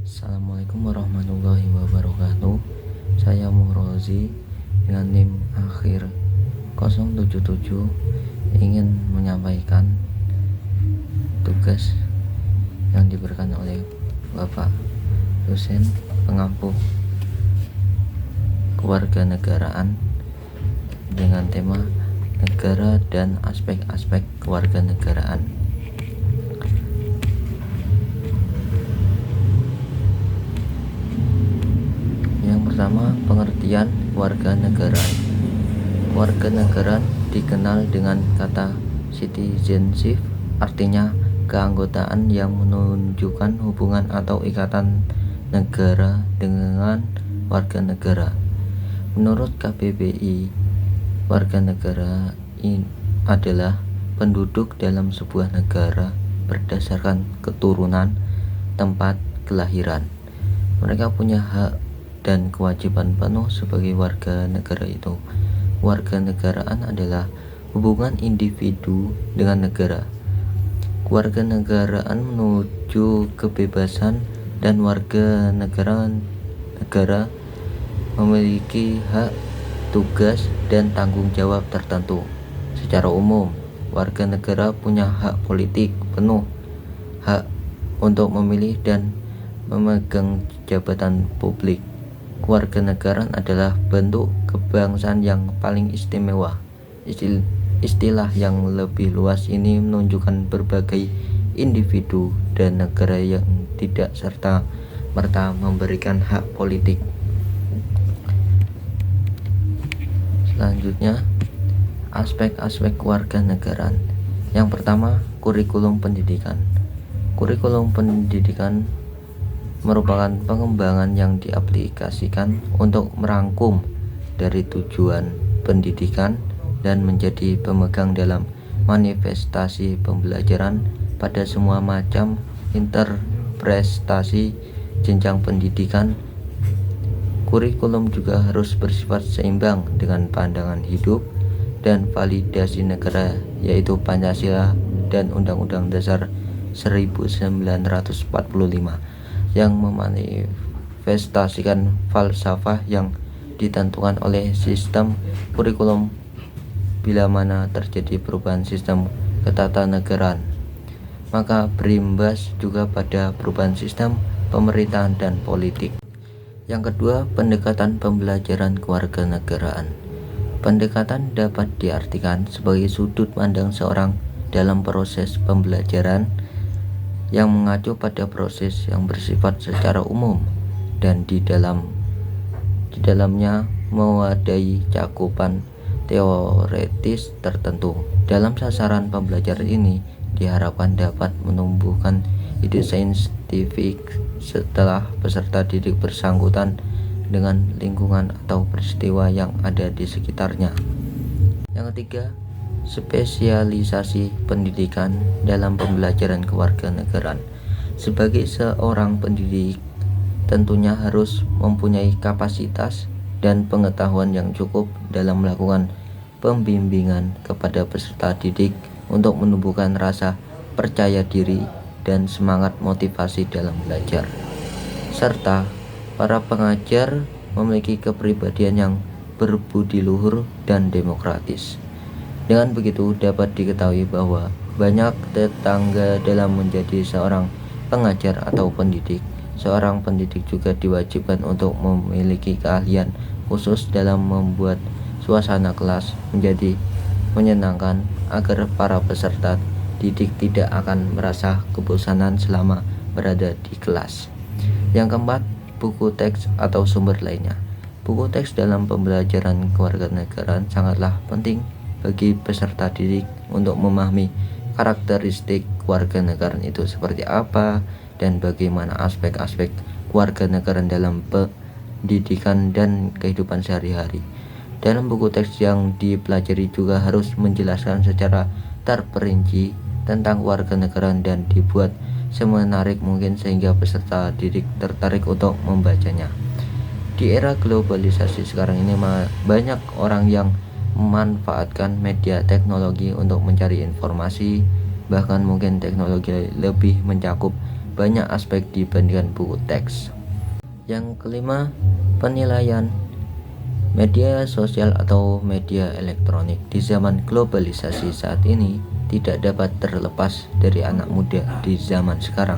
Assalamualaikum warahmatullahi wabarakatuh. Saya Murozi dengan NIM akhir 077 ingin menyampaikan tugas yang diberikan oleh Bapak dosen pengampu kewarganegaraan dengan tema negara dan aspek-aspek kewarganegaraan. Yang pertama, pengertian kewarganegaraan. Kewarganegaraan dikenal dengan kata citizenship, artinya keanggotaan yang menunjukkan hubungan atau ikatan negara dengan warga negara. Menurut KBBI, warga negara adalah penduduk dalam sebuah negara berdasarkan keturunan, tempat kelahiran. Mereka punya hak dan kewajiban penuh sebagai warga negara itu. Warganegaraan adalah hubungan individu dengan negara. Kewarganegaraan menuju kebebasan dan warga negara memiliki hak, tugas, dan tanggung jawab tertentu. Secara umum, warga negara punya hak politik penuh, hak untuk memilih dan memegang jabatan publik. Kewarganegaraan adalah bentuk kebangsaan yang paling istimewa. Istilah yang lebih luas ini menunjukkan berbagai individu dan negara yang tidak serta-merta memberikan hak politik. Selanjutnya, aspek-aspek kewarganegaraan. Yang pertama, kurikulum pendidikan. Kurikulum pendidikan merupakan pengembangan yang diaplikasikan untuk merangkum dari tujuan pendidikan dan menjadi pemegang dalam manifestasi pembelajaran pada semua macam interpretasi jenjang pendidikan. Kurikulum juga harus bersifat seimbang dengan pandangan hidup dan validasi negara, yaitu Pancasila dan Undang-Undang Dasar 1945 yang memanifestasikan falsafah yang ditentukan oleh sistem kurikulum bila mana terjadi perubahan sistem ketatanegaraan, maka berimbas juga pada perubahan sistem pemerintahan dan politik. Yang kedua, pendekatan pembelajaran kewarganegaraan. Pendekatan dapat diartikan sebagai sudut pandang seorang dalam proses pembelajaran yang mengacu pada proses yang bersifat secara umum dan di dalamnya mewadai cakupan teoretis tertentu. Dalam sasaran pembelajaran ini diharapkan dapat menumbuhkan ide saintifik setelah peserta didik bersangkutan dengan lingkungan atau peristiwa yang ada di sekitarnya. Yang ketiga, spesialisasi pendidikan dalam pembelajaran kewarganegaraan. Sebagai seorang pendidik, tentunya harus mempunyai kapasitas dan pengetahuan yang cukup dalam melakukan pembimbingan kepada peserta didik untuk menumbuhkan rasa percaya diri dan semangat motivasi dalam belajar. Serta para pengajar memiliki kepribadian yang berbudi luhur dan demokratis. Dengan begitu dapat diketahui bahwa banyak tetangga dalam menjadi seorang pengajar atau pendidik. Seorang pendidik juga diwajibkan untuk memiliki keahlian khusus dalam membuat suasana kelas menjadi menyenangkan agar para peserta didik tidak akan merasa kebosanan selama berada di kelas. Yang keempat, buku teks atau sumber lainnya. Buku teks dalam pembelajaran kewarganegaraan sangatlah penting bagi peserta didik untuk memahami karakteristik kewarganegaraan itu seperti apa dan bagaimana aspek-aspek kewarganegaraan dalam pendidikan dan kehidupan sehari-hari. Dalam buku teks yang dipelajari juga harus menjelaskan secara terperinci tentang kewarganegaraan dan dibuat semenarik mungkin sehingga peserta didik tertarik untuk membacanya. Di era globalisasi sekarang ini banyak orang yang memanfaatkan media teknologi untuk mencari informasi, bahkan mungkin teknologi lebih mencakup banyak aspek dibandingkan buku teks. Yang kelima, penilaian. Media sosial atau media elektronik di zaman globalisasi saat ini tidak dapat terlepas dari anak muda di zaman sekarang.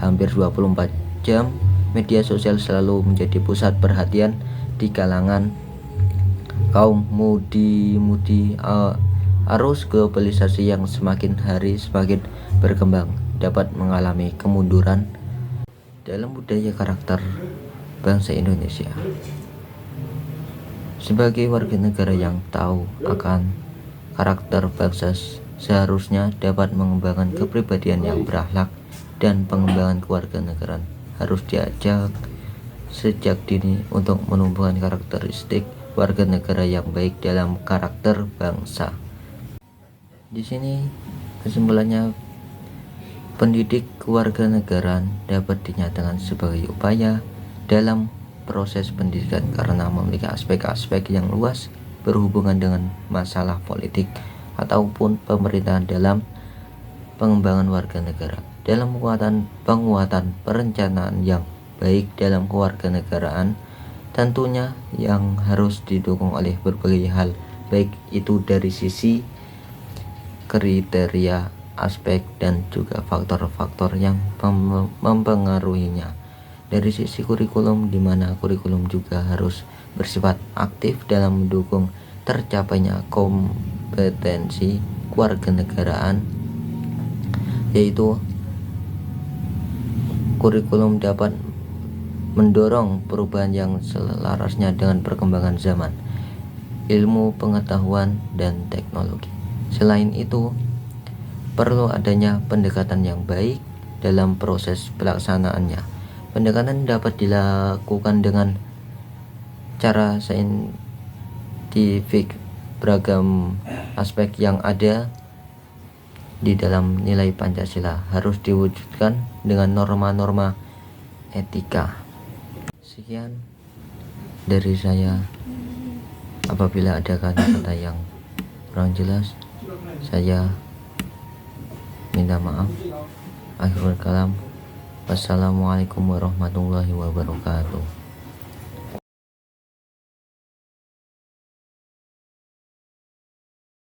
Hampir 24 jam, media sosial selalu menjadi pusat perhatian di kalangan kaum mudi-mudi. Arus globalisasi yang semakin hari semakin berkembang dapat mengalami kemunduran dalam budaya karakter bangsa Indonesia. Sebagai warga negara yang tahu akan karakter bangsa, seharusnya dapat mengembangkan kepribadian yang berakhlak, dan pengembangan kewarganegaraan harus diajak sejak dini untuk menumbuhkan karakteristik warga negara yang baik dalam karakter bangsa. Di sini kesimpulannya, pendidik kewarganegaraan dapat dinyatakan sebagai upaya dalam proses pendidikan karena memiliki aspek-aspek yang luas berhubungan dengan masalah politik ataupun pemerintahan dalam pengembangan warga negara. Dalam penguatan perencanaan yang baik dalam kewarganegaraan, tentunya yang harus didukung oleh berbagai hal, baik itu dari sisi kriteria, aspek, dan juga faktor-faktor yang mempengaruhinya. Dari sisi kurikulum, di mana kurikulum juga harus bersifat aktif dalam mendukung tercapainya kompetensi kewarganegaraan, yaitu kurikulum dapat mendorong perubahan yang selarasnya dengan perkembangan zaman, ilmu pengetahuan, dan teknologi. Selain itu, perlu adanya pendekatan yang baik dalam proses pelaksanaannya. Pendekatan dapat dilakukan dengan cara saintifik. Beragam aspek yang ada di dalam nilai Pancasila harus diwujudkan dengan norma-norma etika. Sekian dari saya. Apabila ada kata-kata yang kurang jelas, saya minta maaf. Akhirul kalam. Wassalamualaikum warahmatullahi wabarakatuh.